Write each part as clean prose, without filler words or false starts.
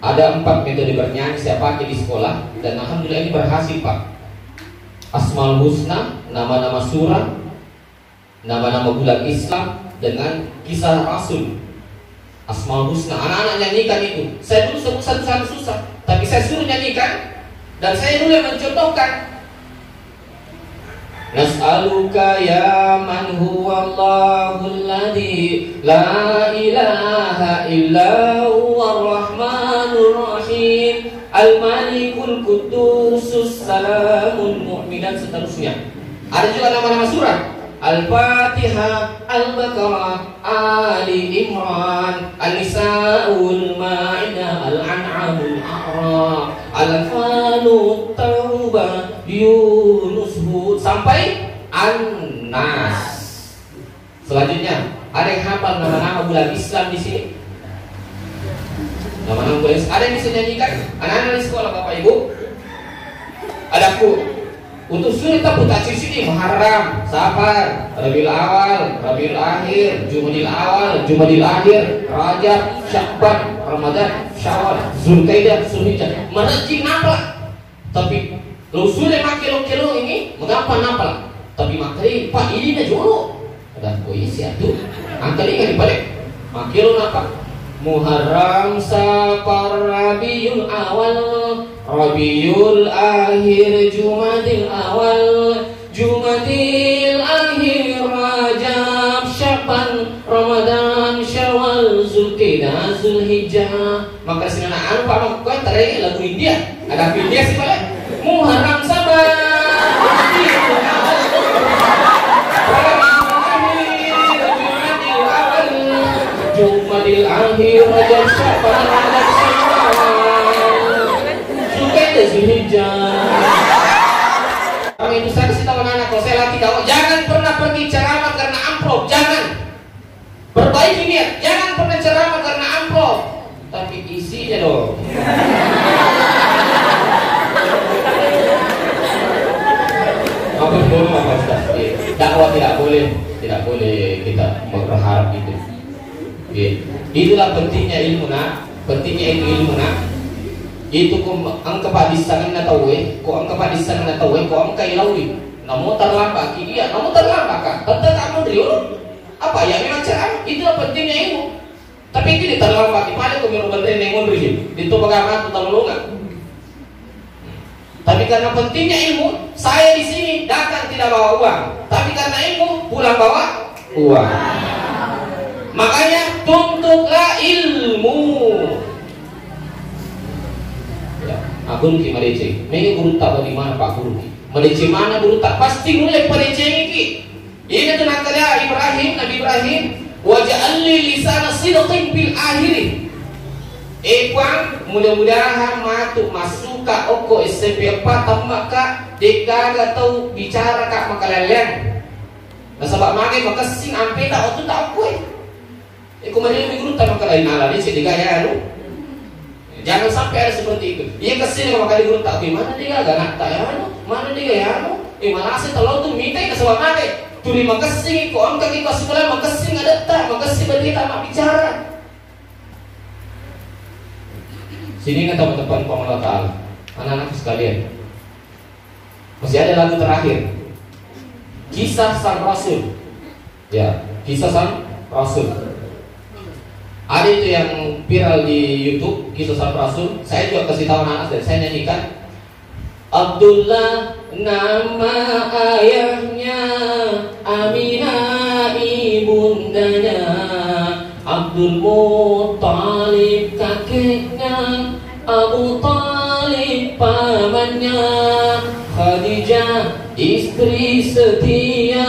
Ada 4 metode bernyanyi saya pakai di sekolah, dan alhamdulillah ini berhasil Pak. Asmaul Husna, nama-nama surah, nama-nama bulan Islam, dengan kisah Rasul. Asmaul Husna, anak-anak nyanyikan itu. Saya dulu sebut satu-satu susah, tapi saya suruh nyanyikan, dan saya dulu yang mencontohkan. Nas'aluka ya man huwallahul ladzi la ilaha illa huwar rahmanur rahim al-malikul qudusus salamul mu'min, dan seterusnya. Ada juga nama-nama surah: Al-Fatihah, Al-Baqarah, Ali Imran, An-Nisa'ul Ma'idah, Al-An'amul A'raf, Al-Falut, Taubah, Yunus, Hud, sampai An-Nas. Selanjutnya, ada yang hafal nama-nama bulan Islam di sini? Nama-nama bulan Islam. Ada yang bisa nyanyikan? Anak-anak di sekolah Bapak Ibu? Adaku. Untuk surah kita di sini: Muharram, Safar, Rabiul Awal, Rabiul Akhir, Jumadil Awal, Jumadil Akhir, Rajab, Sya'ban, Ramadan, Syawal, Zulkaidah, Zulhijjah. Merejim apa? Tapi lo sudah makin lo ini mengapa napal? Tapi makanya Pak ini dah jolo. Ada koisi itu. Angka ini kan dibalik. Makin lo napa? Muharram, Safar, Rabiul Awal, Rabiul Akhir, Jumadil Awal, Jumadil Akhir, Rajab, Sya'ban, Ramadan, Syawal, Zulkaidah, Zulhijjah. Maka sini anak Pak Mak tadi lagu India. Ada India sih Pak. Muharram, Safar, Rabiul Awal, Jumadil Akhir, Rajab, Sya'ban, Ramadan, Syawal, Zulkaidah, Zulhijjah. Orang itu saya kasih tahu anak-anak, kalau saya latih dakwah, jangan pernah pergi ceramah karena amplop, jangan. Perbaiki niat, jangan pernah ceramah karena amplop, tapi isinya dong. Apa dulu Pak Ustaz? Dakwah tidak boleh kita berharap itu. Itulah pentingnya ilmu nak, pentingnya itu ilmu nak. Itu angka padisan na tahu ko angka padisan na tahu ko angka ilawi. Namun terlambat iya, namun terlambat kan. Tetap kamu dulu. Apa ya memang cara? Itulah pentingnya ilmu. Tapi itu terlambat di mana ko meron benten yang ngundri. Dito bagaimana tu tamulungan. Tapi karena pentingnya ilmu, saya di sini datang tidak bawa uang. Tapi karena ilmu pulang bawa uang. Makanya tuntutlah ilmu. Ya, aku ki malece. Mega guru tak bagaimana Pak Guru? Malece mana guru tak pasti mulai malece ini. Ini tuh nakala Ibrahim, Nabi Ibrahim, waja'alli lisana sidqin bil akhir. Kuang mudah-mudahan masuk ka oko SMP 4 maka dekaga tahu bicara kak makalalian. Nasabak mage makasing ampe tak otu tak kowe. Kemudian lebih guru tak makalai nala ni sih digaya lu. Jangan sampai ada seperti itu. Iya kesini kalau kali guru tak gimana dia gak nak tak ya, mana dia ya, mana sih kalau tu minta ke sebab mage. Turi makasing ko angka kita sekolah makasing ada tak makasing bagi tak mak bicara. Sini kan teman-teman Allah Ta'ala, anak-anak sekalian, masih ada lagu terakhir, kisah sang Rasul. Ya, kisah sang Rasul. Ada itu yang viral di YouTube, kisah sang Rasul. Saya juga kasih tahu anak-anak dan saya nyanyikan. Abdullah nama ayahnya, Aminah ibundanya, Abdul Muttalib kakeknya, Abu Talib pamannya, Khadijah istri setia,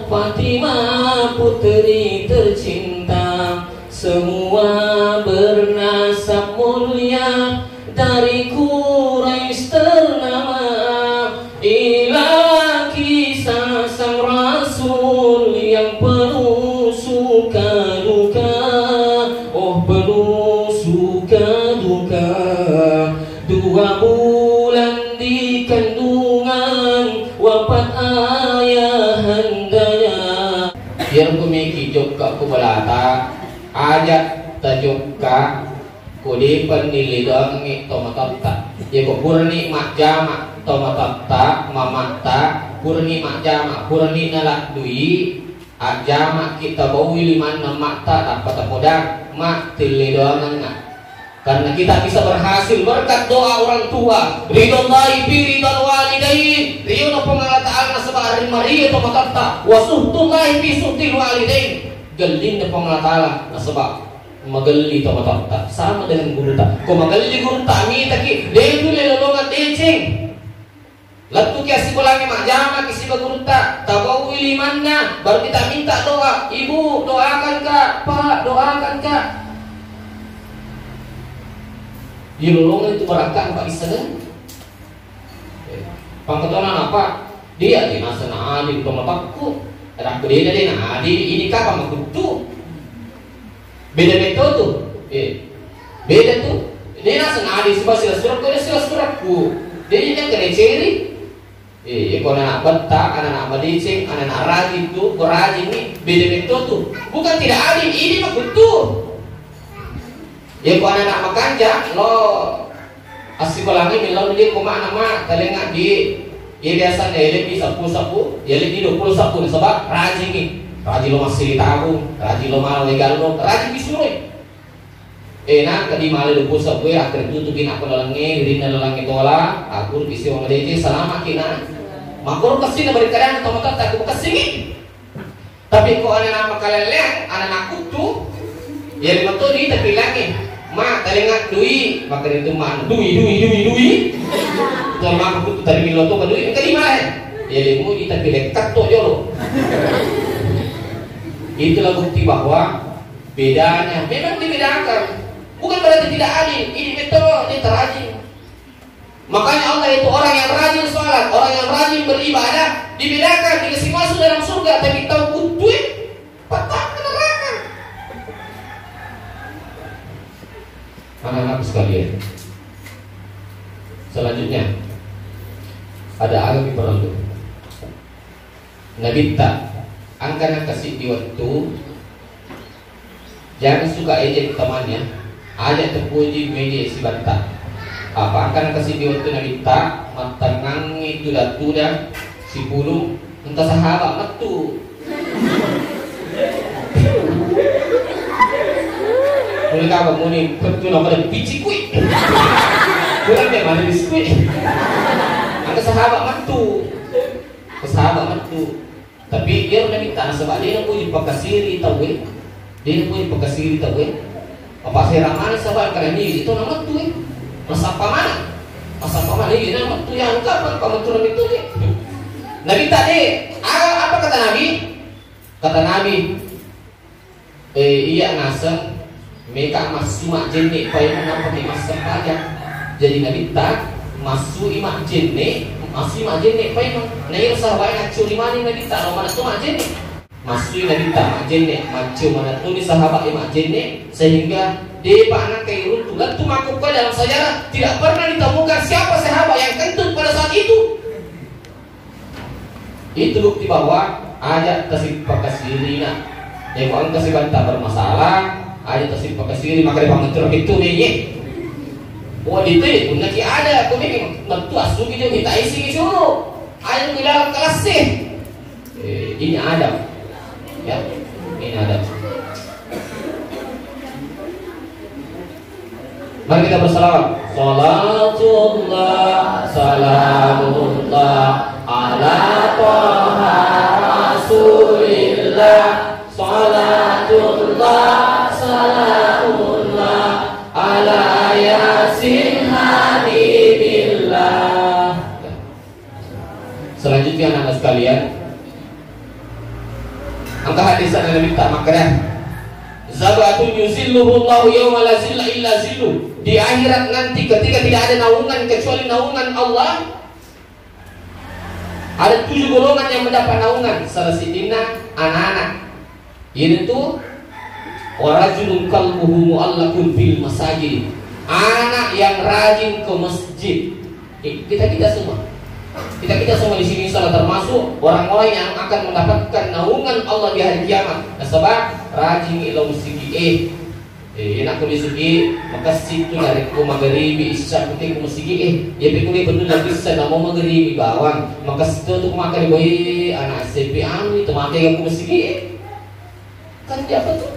Fatimah putri tercinta, semua bernasab mulia dari Quraisy ternama. Inilah kisah sang Rasul yang penuh suka duka, oh penuh suka duka. 2 bulan di kandungan, wafat ayahandanya. Biar kumiki jokka ku balata, ajak tajokka ku Kodi penilidang ni tomatatta. Ya ko purni mak jama tomatatta mamatta purni mak jama purni nalak dui ajama kita bawi liman mamatta dapat podang mak tilidang na. Karena kita bisa berhasil berkat doa orang tua, ridhollahi bi ridhal walidain, ridho Allah Ta'ala sebab rimari tomatatta, wa suhtullahi bi suhtil walidain. Gelin Allah Ta'ala sebab magali tomatatta sama dengan guru tak. Ko magali guru tak mi taki delu lelolongan deceng. Latu kia sikolangi mak jama kisi guru tak tabau ilimanna baru kita minta doa. Ibu doakan kak, pak doakan kak. Di lolongan itu berangkat Pak Isana. Pangketonan apa? Dia di nasana di rumah bakku. Ada beda deh nah di ini kapal makutu. Beda metode tuh. Beda tuh. Dia nasana di sebelah surat kau sila suratku. Dia yang kena ceri. Kalau anak betak, anak medicing, anak rajin tuh, rajin nih beda metode tuh. Bukan tidak adil, ini makutu. Ya ko anak makanja lo asikolangi milau dia ko nama telenga di ya biasa dia lebih sapu ya lebih 20 sapu sebab rajin nih rajin lo masih tahu rajin lo malu legal lo rajin disuruh enak kadi malu 20 sapu akhir tutupin aku dalangi diri dalangi tola aku bisi wong dece selama kina makro kesini beri kadang tomato tak aku kesini tapi ko anak makaleleh anak aku tuh ya di motor ini tapi lagi mak telinga dui maka itu mak dui tuh mak aku tadi milo tuh dui ke di mana ya demu di tapi dekat tuh jolo itulah bukti bahwa bedanya memang dibedakan bukan berarti tidak adil ini metode terajin makanya Allah itu orang yang rajin sholat orang yang rajin beribadah dibedakan dikasih masuk dalam surga tapi tahu kutuin patah neraka. Anak-anak sekalian, selanjutnya ada agami perlu. Nabi tak angkana kasih di waktu, jangan suka ejek temannya, ajak terpuji media si bantah. Apa angkana kasih di waktu Nabi tak matanang itu datu dah si bulu entah sahabat metu. Boleh kau muni betul nama ada biji kui, bukan dia mana biskuit. Ada sahabat mantu, tapi dia udah minta sebab dia nak puji pakasiri tahu dia puji pakasiri tahu apa saya ramai sahabat karena ini itu nama tu masa paman ini nama tu yang kapan paman turun itu Nabi tadi apa kata Nabi iya nasa mereka masuk mak jenik payah menampak masa pajak jadi Nabi tak masuk mak jenik payah naik sahabat yang curi mani Nabi tak lo mana tu mak jenik masuk Nabi tak mak jenik macu mana tu ni sahabat mak jenik sehingga dia anak kayak runtuh dan tu makukah dalam sejarah tidak pernah ditemukan siapa sahabat yang kentut pada saat itu bukti bahwa ajak tasik pakasirina yang orang kasih bantah bermasalah ada tasik pakasiri maka dia panggil itu dia oh itu punya ki ada aku ni mentu asu gitu kita isi dulu ada di dalam kelas ini ada ya ini ada mari kita bersalawat salatullah salamullah ala toha rasulillah salatullah salamullah ala yasin habibillah. Selanjutnya anak-anak sekalian, angka hadis yang Nabi tak makan zabatun yuzilluhullahu yawma la zilla illa zillu. Di akhirat nanti ketika tidak ada naungan kecuali naungan Allah, ada 7 golongan yang mendapat naungan. Salah satunya anak-anak. Ini tuh warajulun qalbuhu mu'allaqun fil masajid. Anak yang rajin ke masjid. Kita semua di sini salah termasuk orang-orang yang akan mendapatkan naungan Allah di hari kiamat. Sebab rajin ila masjid. Enak ko disigi makasitu dari ko magharibi isya kuti ko masigi ya pikuli betul lagi sa na mo magharibi bawang makasitu to kumakan boy anak CP ami to makai ko masigi kan dia apa tuh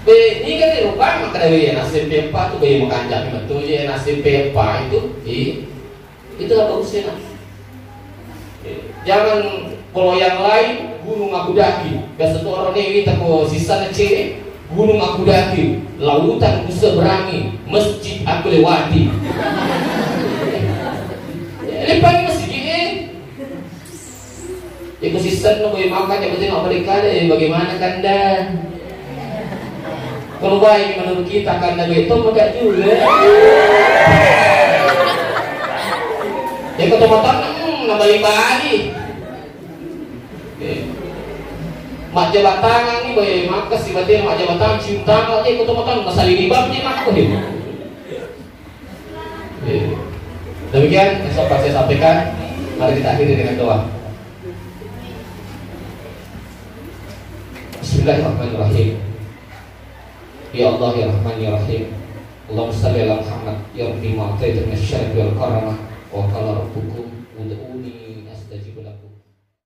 be ni kan lupa maka dari anak CP apa tuh bayi makan jam itu je anak CP apa itu apa usia jangan kalau yang lain gunung aku daki biasa tuh orang ini tako sisa nece gunung aku daki, lautan aku seberangi, masjid aku lewati. Lepas ini masih gini. Ekosistem lo boleh makan, yang penting mereka deh. Bagaimana kanda? Kalau baik menurut kita kanda itu enggak juga. Ya ketemu nambah lagi. Mak jabat tangan nih bayi makas tiba-tiba mak jabat tangan cium tangan aja ikut teman masali ribam nih mak deh. Demikian yang saya sampaikan. Mari kita akhiri dengan doa. Bismillahirrahmanirrahim. Ya Allah ya Rahman ya Rahim. Allahumma shalli ala Muhammad ya Rabbi ma'ataita min asy-syarri wal karamah wa qala rabbukum